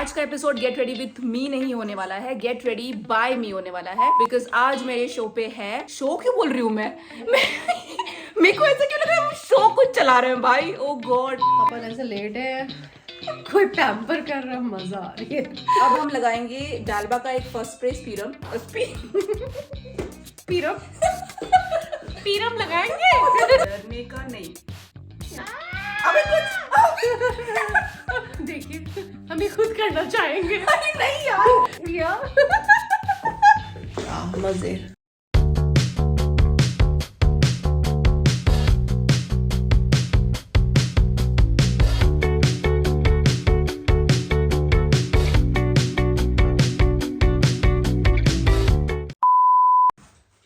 आज का episode get ready with me नहीं होने वाला है, गेट रेडी बाय मी होने वाला है। बिकॉज आज मेरे शो पे है, शो क्यों बोल रही हूँ मैं मेरे को ऐसा क्यों लग रहा है हम शो कुछ चला रहे हैं भाई। ओ गॉड, अपन ऐसे लेट है, कोई पैम्पर कर रहा है, मजा आ रही है। अब हम लगाएंगे डालबा का एक फर्स्ट स्प्रे सीरम पीरम पीरम लगाएंगे। डरने का नहीं। अबे कुछ देखिए हम ये खुद करना चाहेंगे। अरे नहीं यार यार मजे।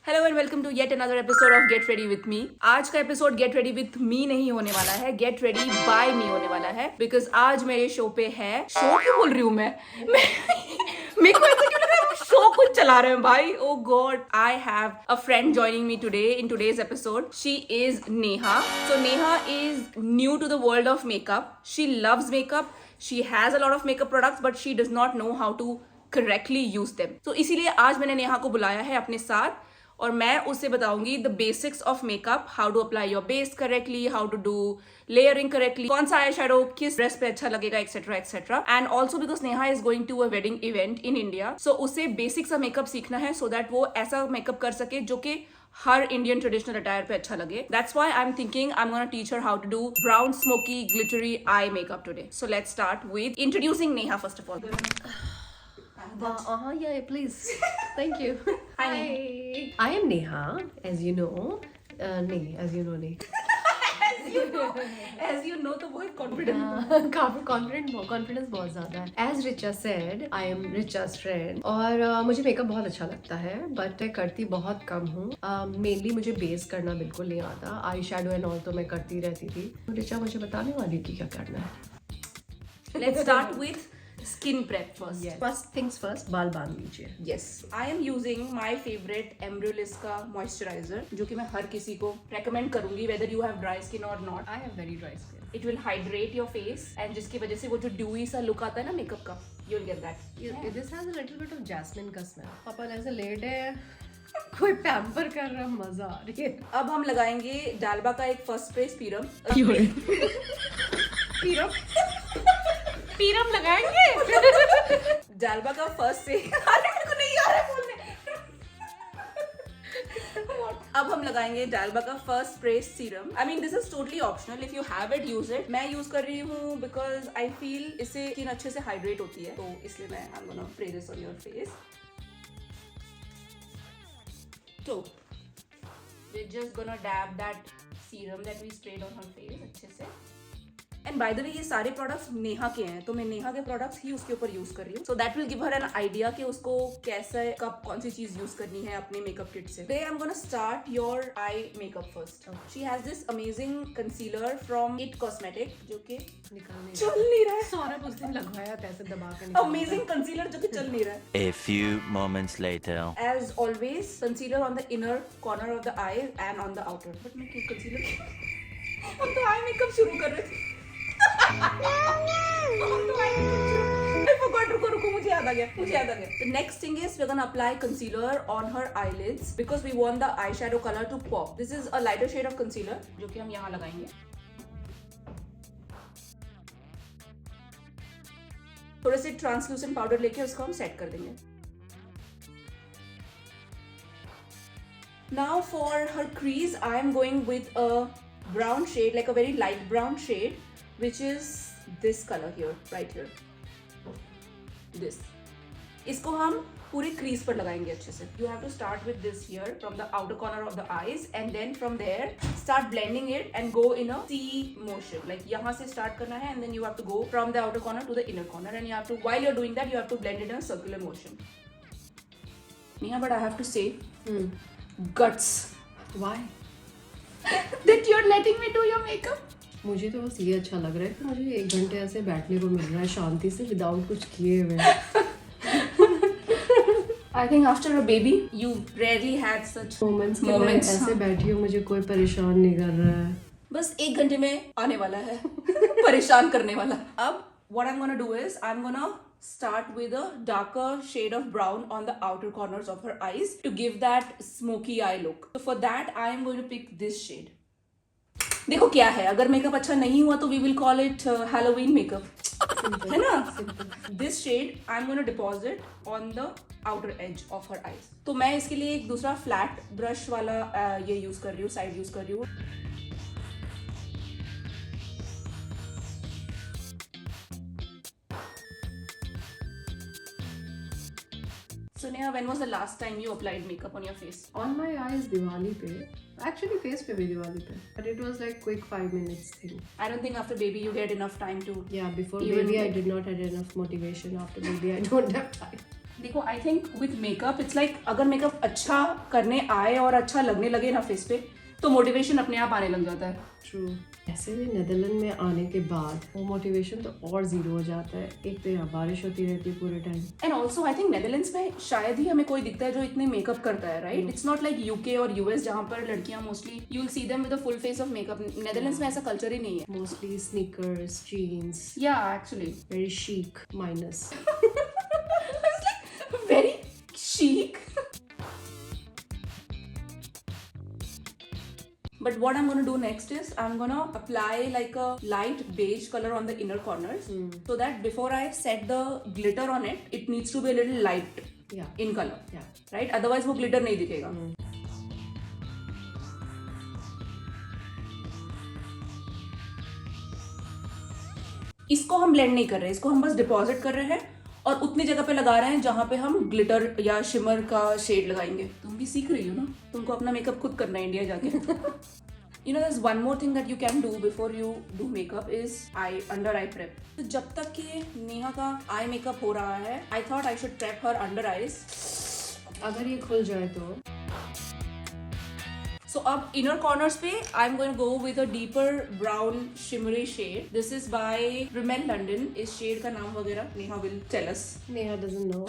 Hello and welcome to yet another episode of get ready with me. आज का episode get ready with me नहीं होने वाला है, गेट रेडी बाय मी होने वाला है। बिकॉज आज मेरे शो पे है, शो क्यों बोल रही हूँ मैं मेरे को ऐसा क्यों लग रहा है हम शो कुछ चला रहे हैं भाई। Oh God, I have a friend joining me today in today's episode. She is Neha. So Neha is new to the world of makeup. She loves makeup, she has a lot of makeup products but she does not know how to correctly use them. तो इसीलिए आज मैंने नेहा को बुलाया है अपने साथ और मैं उससे बताऊंगी the basics of makeup, how to apply your base correctly, how to do layering correctly, कौन सा आई शेडो किस ड्रेस पे अच्छा लगेगा, etcetera etcetera. And also because Neha is going to a wedding event in India, so उसे basics of makeup सीखना है so that वो ऐसा मेकअप कर सके जो कि हर इंडियन ट्रेडिशनल अटायर पे अच्छा लगे। That's why I am thinking I am gonna teach her how to do brown smoky glittery eye makeup today. So let's start with introducing Neha first of all. Yeah, please. Thank you. Hi. I am Neha, as you know. नहीं, as you know नहीं। As you know तो बहुत confident काफी confidence बहुत ज्यादा है। As Richa said, I am Richa's friend और मुझे मेकअप बहुत अच्छा लगता है बट मैं करती बहुत कम हूँ। मेनली मुझे बेस करना बिल्कुल नहीं आता। आई शेडो एंड ऑल तो मैं करती रहती थी। रिचा मुझे बताने वाली कि क्या करना है। Let's start with skin prep first. Yes. First things first, बाल बांध लीजिए। Yes, I am using my favorite Embryolisse का moisturizer जो कि मैं हर किसी को recommend करूंगी whether you have dry skin or not. I have very dry skin. It will hydrate your face and जिसकी वजह से वो जो dewy सा look आता है ना मेकअप का, you'll get that. This has a little bit of jasmine का smell. अपन ऐसे लेट है, कोई पैम्पर कर रहा है, मजा आ रही है। अब हम लगाएंगे डालबा का एक फर्स्ट स्प्रे सीरम। पीरम पीरम लगाएंगे। डालबा का फर्स्ट से अरे मेरे को नहीं आ रहा है बोलने। अब हम लगाएंगे डालबा का first spray serum. I mean this is totally optional, if you have it use it. मैं यूज कर रही हूँ बिकॉज आई फील इससे स्किन अच्छे से हाइड्रेट होती है, तो इसलिए मैं आई am gonna spray this on your face. तो we're just gonna dab that serum that we sprayed on her face अच्छे से। एंड बाय द वे ये सारे प्रोडक्ट्स नेहा के हैं, तो मैं नेहा के प्रोडक्ट्स ही उसके ऊपर यूज कर रही हूँ। So that will give her an idea कि उसको कैसे कब कौन सी चीज यूज करनी है अपने मेकअप किट से। Today I'm gonna start your eye makeup first. She has this amazing concealer from It Cosmetic जो कि चल नहीं रहा है। सौरभ उस दिन लगवाया था ऐसे दबा के निकाला। Amazing concealer जो कि चल नहीं रहा है। A few moments later. As always, concealer on the inner corner of the eye and on the outer. But मैं क्यों concealer हम तो eye makeup शुरू कर रहे थे। रुको मुझे याद आ गया। The next thing is we're gonna apply concealer on her eyelids because we want the eyeshadow color to pop. This is a lighter shade of concealer जो कि हम यहाँ लगाएंगे। थोड़े से ट्रांसलूसेंट पाउडर लेके उसको हम सेट कर देंगे। Now for her crease, I am going with a brown shade, like a very light brown shade, which is this color here, right here. This. इसको हम पूरे crease पर लगाएंगे अच्छे से। You have to start with this here from the outer corner of the eyes and then from there start blending it and go in a C motion. Like यहाँ से start करना है and then you have to go from the outer corner to the inner corner and you have to, while you're doing that, you have to blend it in a circular motion. Neha, but I have to say, guts. Why? That you're letting me do your makeup. मुझे तो बस ये अच्छा लग रहा है कि मुझे 1 घंटे ऐसे बैठने को मिल रहा है शांति से विदाउट कुछ किए हुए। I think after a baby, you rarely had such moments कि मैं ऐसे बैठी हूँ, मुझे कोई परेशान नहीं कर रहा है। बस 1 घंटे में आने वाला है परेशान करने वाला। अब what I'm gonna do is I'm gonna start with a darker shade of brown on the outer corners of her eyes to give that smoky eye look. So for that I am going to pick this shade. देखो क्या है, अगर makeup अच्छा नहीं हुआ तो we will call it Halloween makeup, है ना? This shade I am going to deposit on the outer edge of her eyes. तो मैं इसके लिए एक दूसरा फ्लैट ब्रश वाला ये यूज कर रही हूँ, साइड यूज कर रही हूँ. So Neha, when was the last time you applied makeup on your face? On my eyes Diwali पे, actually face पे भी Diwali पे, but it was like quick 5 minutes thing. I don't think after baby you get enough time to. Yeah, before Even baby I did not have enough motivation. After baby I don't have time. देखो I think with makeup it's like अगर makeup अच्छा करने आए और अच्छा लगने लगे ना फेस पे तो मोटिवेशन अपने आप आने लग जाता है. True. ऐसे भी नेदरलैंड में आने के बाद वो मोटिवेशन तो और जीरो हो जाता है. एक तो यहाँ बारिश होती रहती है पूरे time. And also I think Netherlands में शायद ही हमें कोई दिखता है जो इतने मेकअप करता है, right? It's not like UK और यूएस जहाँ पर लड़कियां mostly you will see them with a full face of makeup. Netherlands में ऐसा कल्चर ही नहीं है. Mostly sneakers, jeans, या actually very chic minus. very chic. But what I'm going to do next is I'm going to apply like a light beige color on the inner corners so that before I set the glitter on it, it needs to be a little light Yeah. in color. Yeah. Right? Otherwise वो glitter नहीं दिखेगा. इसको हम blend नहीं कर रहे, इसको हम बस डिपॉजिट कर रहे हैं और उतनी जगह पे लगा रहे हैं जहां पे हम ग्लिटर या शिमर का शेड लगाएंगे. तुम भी सीख रही हो ना, तुमको अपना मेकअप खुद करना है इंडिया जाके. You know, there's one more thing that you can do before you do makeup is under eye prep. तो जब तक कि नेहा का आई मेकअप हो रहा है, I thought I should prep her under eyes. अगर ये खुल जाए तो So अब inner corners पे I'm going to go with a deeper brown shimmery shade. This is by Rimmel London. इस shade का नाम वगैरह Neha will tell us. Neha doesn't know.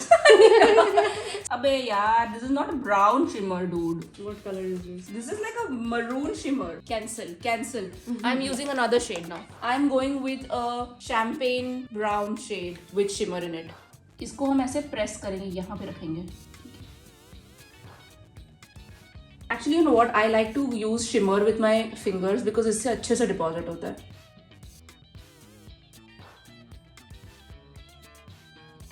अबे यार, this is not a brown shimmer, dude. What color is this? This is like a maroon shimmer. Cancel. I'm using another shade now. I'm going with a champagne brown shade with shimmer in it. इसको हम ऐसे press करेंगे, यहाँ पे रखेंगे. Actually, you know what? I like to use shimmer with my fingers because इससे अच्छे से deposit होता है.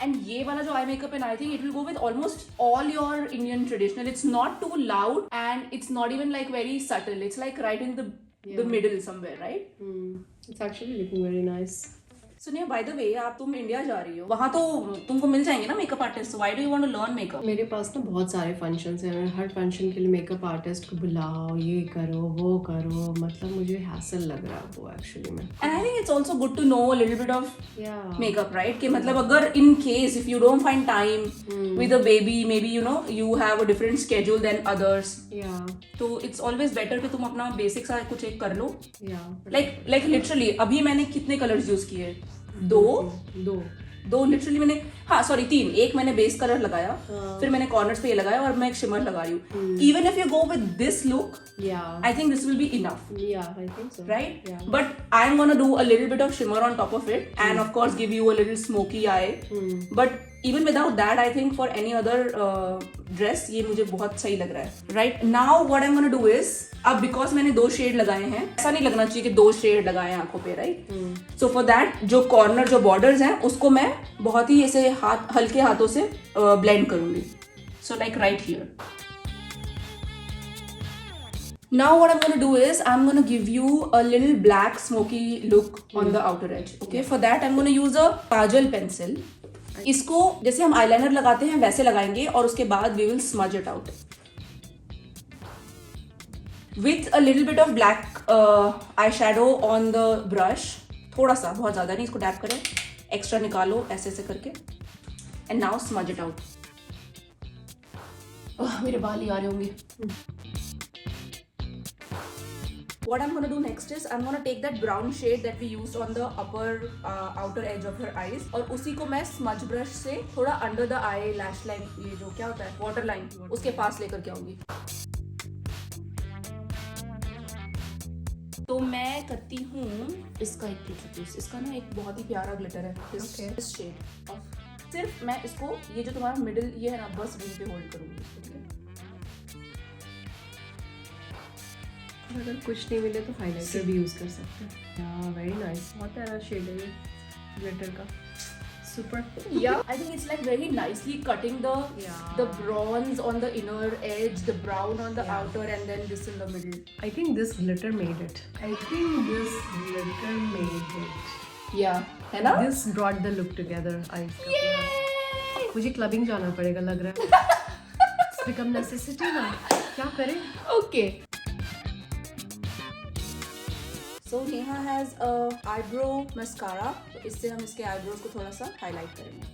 And ये वाला जो eye makeup है, I think it will go with almost all your Indian traditional. It's not too loud and it's not even like very subtle. It's like right in the middle somewhere, right? It's actually looking very nice. सुनिए, by the way, आप तुम India जा रही हो, वहाँ तो तुमको मिल जाएंगे ना makeup artist. Why do you want to learn makeup? मेरे पास ना बहुत सारे फंक्शंस हैं. मैं हर फंक्शन के लिए मेकअप आर्टिस्ट को बुलाओ, ये करो वो करो, मतलब मुझे हैसल लग रहा है वो एक्चुअली में. And I think it's also good to know a little bit of Yeah. makeup, right? कि मतलब अगर in case if you don't find time with a baby, maybe you know you have a different schedule than others. Yeah. तो it's always better कि तुम अपना basic सा कुछ एक कर लो. Yeah. Like literally अभी मैंने कितने कलर्स यूज किए? दो लिटरली मैंने, हाँ सॉरी 3. एक मैंने बेस कलर लगाया, फिर मैंने कॉर्नर्स पे ये लगाया और मैं एक शिमर लगा रही हूँ. Even if you go with this look, Yeah. I think this will be enough. Yeah, I think so. Right? Yeah. But I'm gonna do a little bit of shimmer on top of it and of course give you a little smoky eye. But even without that, I think for any other dress ये मुझे बहुत सही लग रहा है. Right? Now what I'm gonna do is, अब because मैंने 2 shade लगाए हैं, ऐसा नहीं लगना चाहिए कि 2 शेड लगाए हैं आंखों पे, right? So for that जो कॉर्नर जो बॉर्डर्स हैं उसको मैं बहुत ही ऐसे हल्के हाथों से ब्लेंड करूंगी. So like right here. Now what I'm going to do is I'm going to give you a little black smoky look on the outer edge. Okay, for that I'm going to use a kajal pencil. इसको जैसे हम eyeliner लगाते हैं वैसे लगाएंगे और उसके बाद we will smudge it out with a little bit of black eyeshadow on the brush. थोड़ा सा, बहुत ज़्यादा नहीं. इसको डैप करें, एक्स्ट्रा निकालो ऐसे ऐसे करके and now smudge it out. मेरे बाल ही आ रहे होंगे. What I'm gonna do next is I'm gonna take that brown shade that we used on the upper outer edge of her eyes और उसी को मैं smudge brush से थोड़ा under the eye lash line, ये जो क्या होता है water line, उसके पास लेकर के आऊंगी. तो मैं करती हूँ इसका एक glitter piece. इसका ना एक बहुत ही प्यारा glitter है. This shade of सिर्फ मैं इसको ये जो तुम्हारा मिडिल ये है ना बस वहीं पे होल्ड करूंगी, ठीक है? अगर कुछ नहीं मिले तो हाइलाइटर भी यूज कर सकते हैं। वेरी नाइस, बहुत प्यारा शेड है ये ग्लिटर का। Super. Yeah, I think it's like very nicely cutting the bronze on the inner edge, the brown on the outer, and then this in the middle. I think this glitter made it. I think this glitter made it. Yeah, है ना? This brought the look together. Yay! मुझे clubbing जाना पड़ेगा लग रहा है। It's become necessity ना। क्या करें? Okay. So Neha has a eyebrow mascara. तो इससे हम इसके eyebrows को थोड़ा सा highlight करेंगे.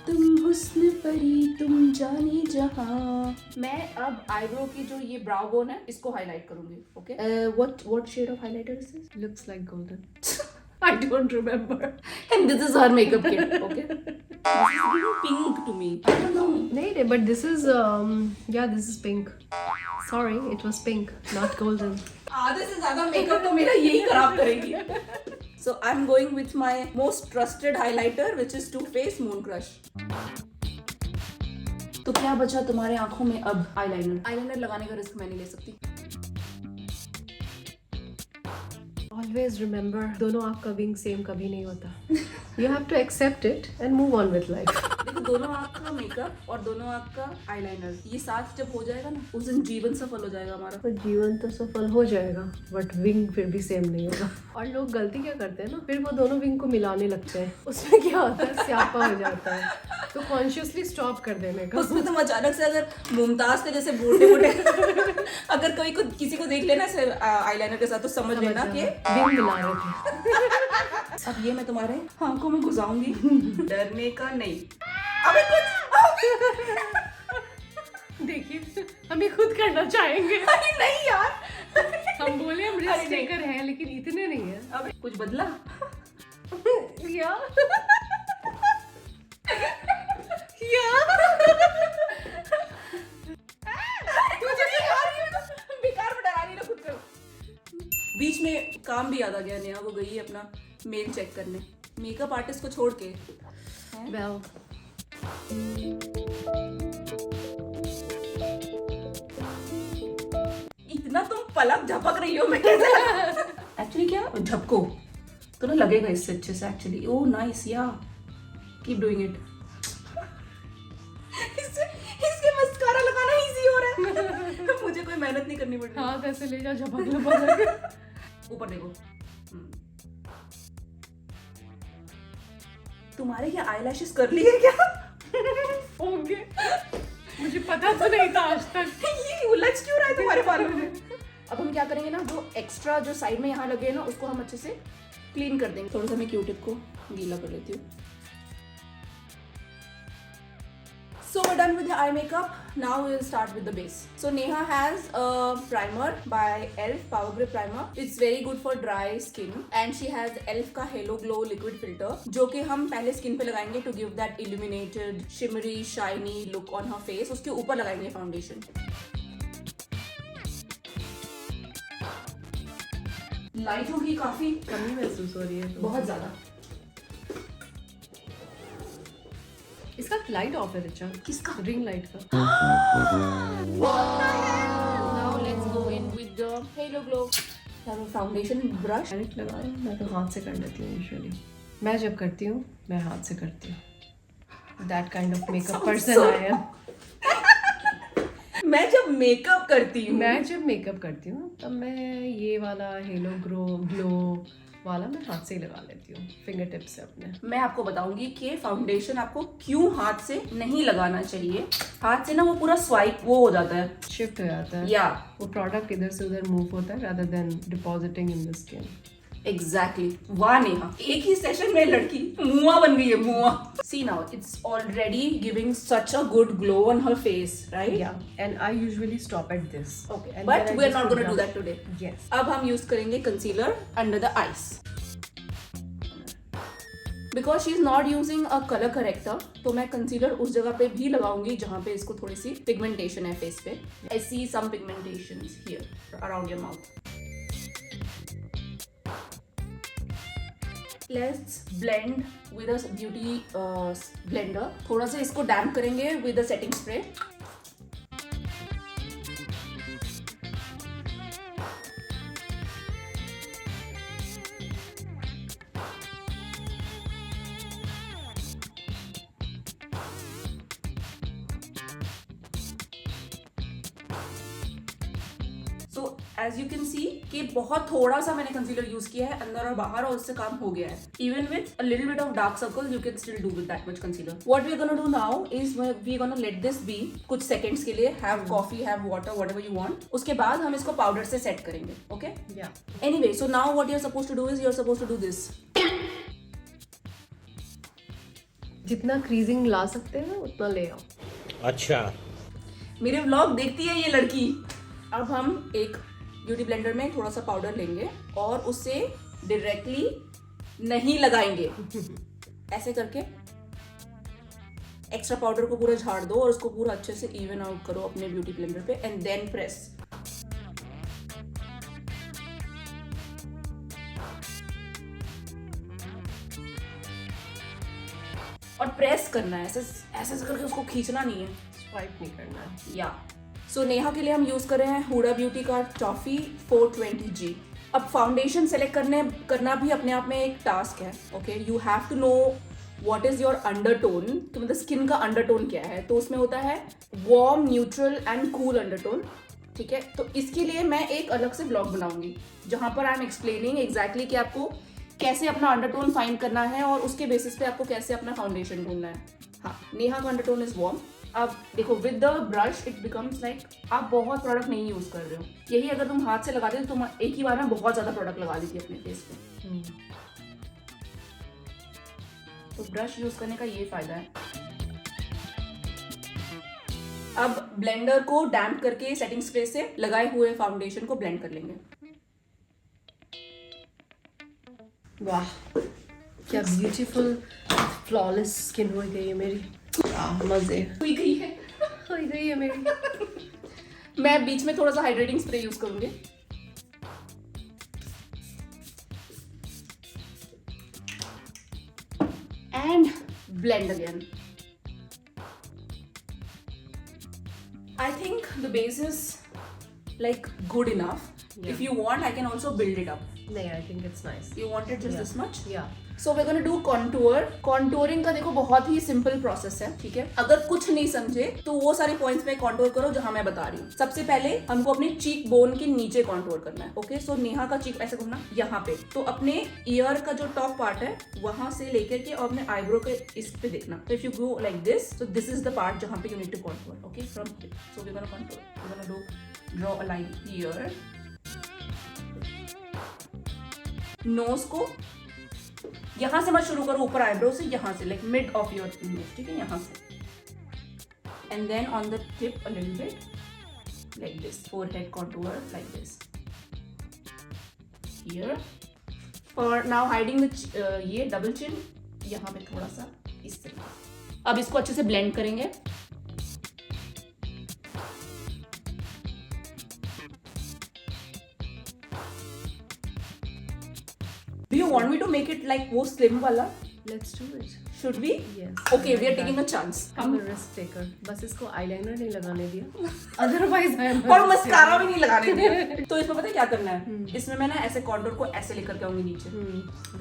तुम हुस्न परी तुम जाने जहां. मैं अब eyebrow की जो ये brow bone है इसको highlight करूंगी. Okay. What shade of highlighter is this? Looks like golden. I don't remember. And this is her makeup kit. Okay. This is giving pink to me. I don't know. नहीं, but this is this is pink. Sorry, it was pink, not golden. आधे से ज्यादा makeup तो मेरा यही खराब करेगी. So I'm going with my most trusted highlighter, which is Too Faced Moon Crush. तो क्या बचा तुम्हारे आंखों में अब? आईलाइनर लगाने का रिस्क मैं नहीं ले सकती. Always remember, दोनों आँख का विंग सेम कभी नहीं होता. You have to accept it and move on with life. देखो दोनों आँख का मेकअप और दोनों आँख का आईलाइनर ये साथ जब हो जाएगा ना उस दिन जीवन सफल हो जाएगा हमारा. पर जीवन तो सफल हो जाएगा बट विंग फिर भी सेम नहीं होगा. और लोग गलती क्या करते हैं ना, फिर वो दोनों विंग को मिलाने लगते हैं. उसमें क्या होता है, स्यापा हो जाता है. तो कॉन्शियसली स्टॉप कर देने का. उसमें तुम अचानक से अगर मुमताज के जैसे मोटे अगर कोई को किसी को देख लेना आईलाइनर के साथ तो समझ लेना कि विंग मिला रहे थे. अब ये मैं तुम्हारे आंखों में घुसाऊंगी. डरने का नहीं. अबे कुछ देखिए हम ये खुद करना चाहेंगे. अरे नहीं यार. हम बोले हम रिस्क टेकर हैं लेकिन इतने नहीं है. अब कुछ बदला या बेकार में डरा नहीं ना खुद को. बीच में काम भी याद आ गया. नेहा को गई है अपना मेल चेक करने मेकअप आर्टिस्ट को छोड़ के. वेल इतना तुम पलक झपक रही हो मैं कैसे एक्चुअली क्या झपको तो ना लगेगा इससे अच्छे से एक्चुअली. Oh nice. या कीप डूइंग इट. इसके मस्कारा लगाना इजी हो रहा है. मुझे कोई मेहनत नहीं करनी पड़ रही. हाथ ऐसे ले जाओ झपक लो. ऊपर देखो. तुम्हारे क्या आईलैशेस कर ली है क्या? होंगे. मुझे पता तो नहीं था आज तक. ये उलझ क्यों रहा है तुम्हारे बालों में? अब हम क्या करेंगे ना जो एक्स्ट्रा जो साइड में यहाँ लगे हैं ना उसको हम अच्छे से क्लीन कर देंगे. थोड़ा सा मैं क्यूटिप को गीला कर लेती हूँ. So we're done with the eye makeup. Now we'll start with the base. So Neha has a primer by ELF Power Grip Primer. It's very good for dry skin. And she has ELF का Halo Glow Liquid Filter जो कि हम पहले skin पे लगाएंगे to give that illuminated, shimmery, shiny look on her face. उसके ऊपर लगाएंगे फाउंडेशन. लाइट होगी काफी कमी महसूस हो रही है. बहुत ज्यादा. इसका लाइट ऑफ है रिचा. किसका? रिंग लाइट का. Now let's go in with the Halo Glow. Foundation brush direct लगा रही हूँ. मैं तो हाथ से कर लेती हूँ यूजुअली. मैं जब करती हूँ मैं हाथ से करती हूँ. That kind of makeup person I am. मैं जब मेकअप करती हूँ तब मैं ये वाला हेलो ग्लो वाला मैं हाथ से ही लगा लेती हूँ फिंगर टिप से अपने. मैं आपको बताऊंगी कि फाउंडेशन आपको क्यों हाथ से नहीं लगाना चाहिए. हाथ से ना वो पूरा स्वाइप वो हो जाता है, शिफ्ट हो जाता है. या वो प्रोडक्ट इधर से उधर मूव होता है rather than depositing in the skin. Exactly. वाह नेहा, एक ही सेशन में लड़की मुआ बन गई है. मुआ. See now it's already giving such a good glow on her face, right? Yeah, and I usually stop at this. Okay, And but then I we are just not put going to do down. that today. Yes. अब हम use करेंगे concealer under the eyes. Because she is not using a colour corrector तो मैं concealer उस जगह पे भी लगाऊंगी जहाँ पे इसको थोड़ी सी पिगमेंटेशन है फेस पे. I see some pigmentation here around your mouth. Let's blend with a beauty blender. थोड़ा सा इसको डैम्प करेंगे with a setting spray. So as you can see कि बहुत थोड़ा सा मैंने कंसीलर यूज किया है अंदर और बाहर, और उससे काम हो गया है. Even with a little bit of dark circle you can still do with that much concealer. What we are gonna do now is we are gonna let this be कुछ सेकंड्स के लिए. Have coffee, have water, whatever you want. उसके बाद हम इसको powder से set करेंगे. Okay. Yeah anyway, so now what you are supposed to do is you are supposed to do this. जितना क्रीजिंग ला सकते हैं उतना ले आओ. अच्छा. मेरे व्लॉग देखती है ये लड़की. अब हम एक ब्यूटी ब्लेंडर में थोड़ा सा पाउडर लेंगे और उससे डायरेक्टली नहीं लगाएंगे. ऐसे करके एक्स्ट्रा पाउडर को पूरा झाड़ दो और उसको पूरा अच्छे से इवन आउट करो अपने ब्यूटी ब्लेंडर पे एंड देन प्रेस. और प्रेस करना है ऐसे ऐसे करके, उसको खींचना नहीं है. स्वाइप नहीं करना है. या सो नेहा के लिए हम यूज कर रहे हैं हुडा ब्यूटी का टॉफी 420G. अब फाउंडेशन सेलेक्ट करना भी अपने आप में एक टास्क है. Okay, you have to know what is your undertone, कि मतलब स्किन का अंडरटोन क्या है. तो उसमें होता है warm, neutral and cool undertone. ठीक है, तो इसके लिए मैं एक अलग से ब्लॉग बनाऊंगी जहां पर आई एम एक्सप्लेनिंग एग्जैक्टली कि आपको कैसे अपना अंडरटोन फाइंड करना है और उसके बेसिस पे आपको कैसे अपना फाउंडेशन ढूंढना है. हाँ, नेहा का अंडरटोन इज वार्म. अब देखो with the brush it becomes like आप बहुत प्रोडक्ट नहीं यूज कर रहे हो. यही अगर तुम हाथ से लगाते तो तुम एक ही बार में बहुत ज्यादा प्रोडक्ट लगा लेती अपने फेस पे. तो ब्रश यूज करने का ये फायदा है. अब ब्लेंडर को डैम्प करके सेटिंग स्प्रे से लगाए हुए फाउंडेशन को ब्लेंड कर लेंगे. वाह, क्या ब्यूटीफुल फ्लॉलेस स्किन हो गई है मेरी. मजे हुई गई है. हो गई है मेरी. मैं बीच में थोड़ा सा हाइड्रेटिंग स्प्रे यूज करूंगी. And blend again. I think the base is like good enough. Yeah. If you want, I can also build it up. नहीं, I think it's nice. You want it just Yeah. this much? Yeah. So we're gonna do contour. Contouring का देखो बहुत ही simple process है. ठीक है, अगर कुछ नहीं समझे तो वो सारे पॉइंट्स में कॉन्टोर करो जहां मैं बता रही हूँ. सबसे पहले हमको अपने चीक बोन के नीचे कॉन्टोर करना है. ओके, सो नेहा का चीक ऐसे घूमना यहाँ पे. तो अपने ईयर का जो टॉप पार्ट है वहां से लेकर के और अपने आईब्रो के इस पे देखना. तो if you go like this, so this is the part जहां पे you need to contour. Okay, from here. So we're gonna contour. We're gonna draw a line here. Nose को यहां से मत शुरू करो, ऊपर आईब्रो से, यहां से like mid of your nose. ठीक है, यहां से. And then on the tip a little bit like this. Forehead contour like this here. For now hiding the ये डबल चिन यहां पे थोड़ा सा इससे. अब इसको अच्छे से ब्लेंड करेंगे. Do you want me to make it like वो slim वाला? Let's do it. Should we? Yes. Okay, we are taking a chance. I'm a risk taker. बस इसको eyeliner नहीं लगाने दिया. Otherwise I am. और मस्कारा भी नहीं लगाने दिया. तो इसमें पता है क्या करना है? इसमें मैं ना ऐसे कॉन्टूर को ऐसे लेकर के आऊंगी नीचे.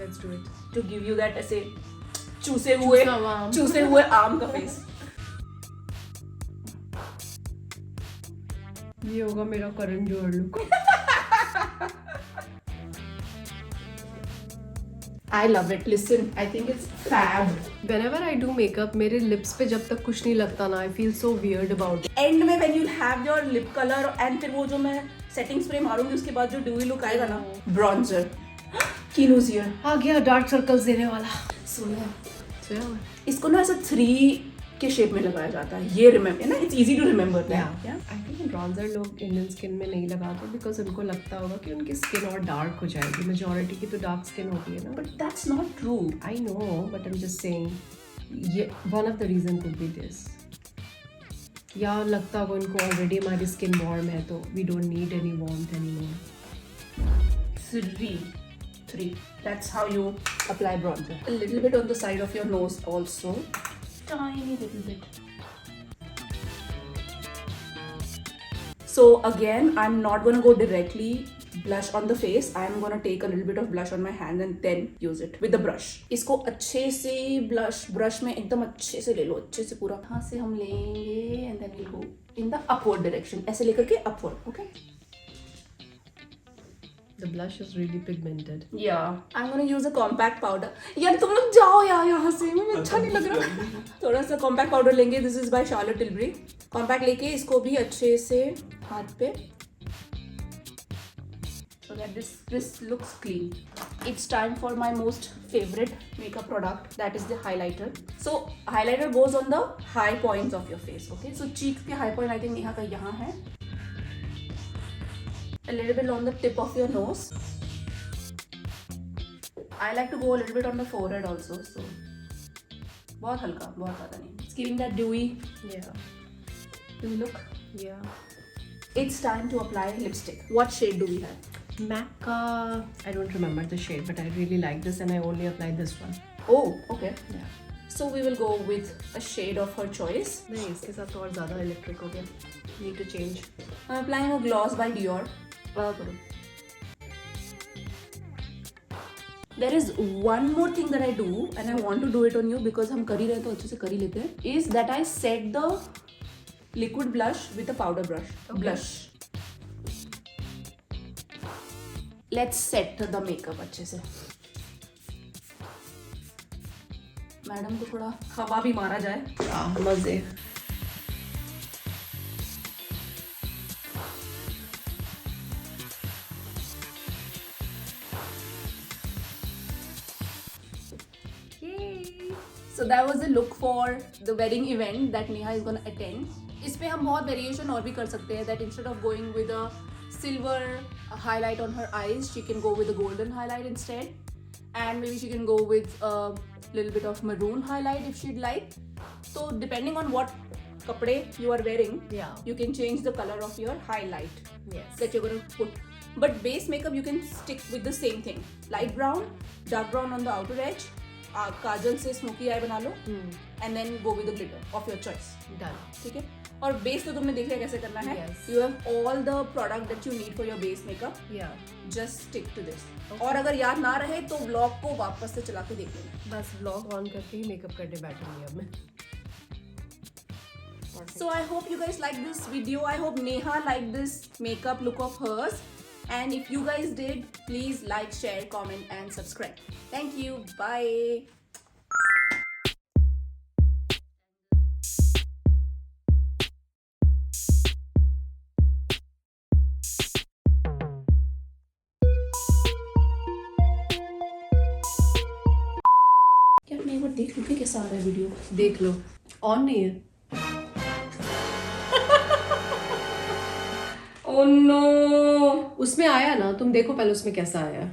Let's do it. To give you that ऐसे चूसे हुए आम का फेस. ये होगा मेरा Karan Johar look. I love it. Listen, I think it's fab. Whenever I do makeup, मेरे lips पे जब तक कुछ नहीं लगता ना, I feel so weird about it. End में when you have your lip color and फिर वो जो मैं setting spray मारूंगी उसके बाद जो dewy look आएगा ना, bronzer. Kino's here. आ गया dark circles देने वाला. सुनो, So, इसको ना ऐसे 3 के शेप में लगाया जाता है. ये रिमेम्बर है ना, it's easy to remember. I think bronzer लोग इंडियन स्किन में नहीं लगाते बिकॉज उनको लगता होगा कि उनकी स्किन और डार्क हो जाएगी. मेजोरिटी की तो डार्क स्किन होती है ना. But that's not true. I know, but I am just saying ये one of the reason could be this. या लगता होगा उनको ऑलरेडी हमारी स्किन वार्म है तो we don't need any warmth anymore. 3. 3. That's how you apply bronzer. A little bit on the side of your nose also. Tiny little bit. So again, I'm not gonna go directly blush on the face. I'm gonna take a little bit of blush on my hand and then use it with the brush. इसको अच्छे से brush में एकदम अच्छे से ले लो, अच्छे से पूरा यहाँ से हम लेंगे and then we'll go in the upward direction. ऐसे लेकर के upward, okay? The blush is really pigmented. Yeah, I'm gonna use a compact powder. यार तुम लोग जाओ यार यहाँ से, मुझे अच्छा नहीं लग रहा. थोड़ा सा compact powder लेंगे. This is by Charlotte Tilbury. Compact लेके इसको भी अच्छे से हाथ पे, so that this looks clean. It's time for my most favorite makeup product, that is the highlighter. So highlighter goes on the high points of your face. Okay, so cheeks के high point I think Neha का यहाँ है. A little bit on the tip of your nose. I like to go a little bit on the forehead also. So बहुत हल्का, बहुत ज़्यादा नहीं. It's giving that dewy look. Yeah. It's time to apply lipstick. What shade do we have? MAC I don't remember the shade, but I really like this and I only applied this one. Oh, okay. Yeah. So we will go with a shade of her choice. नहीं, इसके साथ तो और ज़्यादा electric हो गया. Need to change. I'm applying a gloss by Dior. There is one more thing that I do, and I want to do it on you because हम कर ही रहे तो अच्छे से कर ही लेते हैं. Is that I set the liquid blush with a powder brush. Okay. Blush. Let's set the makeup अच्छे से. मैडम को थोड़ा हवा भी मारा जाए. मज़े. So that was the look for the wedding event that Neha is gonna attend. इसमें हम बहुत variation और भी कर सकते हैं. That instead of going with a silver highlight on her eyes, she can go with a golden highlight instead, and maybe she can go with a little bit of maroon highlight if she'd like. So depending on what kapde you are wearing, Yeah. you can change the color of your highlight Yes. that you're gonna put. But base makeup you can stick with the same thing. Light brown, dark brown on the outer edge. काजल से smoky eye बना लो and then go with the glitter of your choice. Done. ठीक है. और base तो तुमने देख लिया कैसे करना है. Yes. You have all the product that you need for your base makeup. Yeah. Just stick to this. और अगर याद ना रहे तो व्लॉग को वापस से चला के देख लेना. बस vlog ऑन करके ही मेकअप करने बैठूंगी अब मैं. So I hope you guys liked this video. I hope Neha liked this makeup look of hers. And if you guys did, please like, share, comment and subscribe. Thank you. Bye. क्या मैं एक बार देख लूँ कि कैसा आ रहा है video. देख लो. ऑन नहीं है. Oh no. उसमें आया ना, तुम देखो पहले उसमें कैसा आया.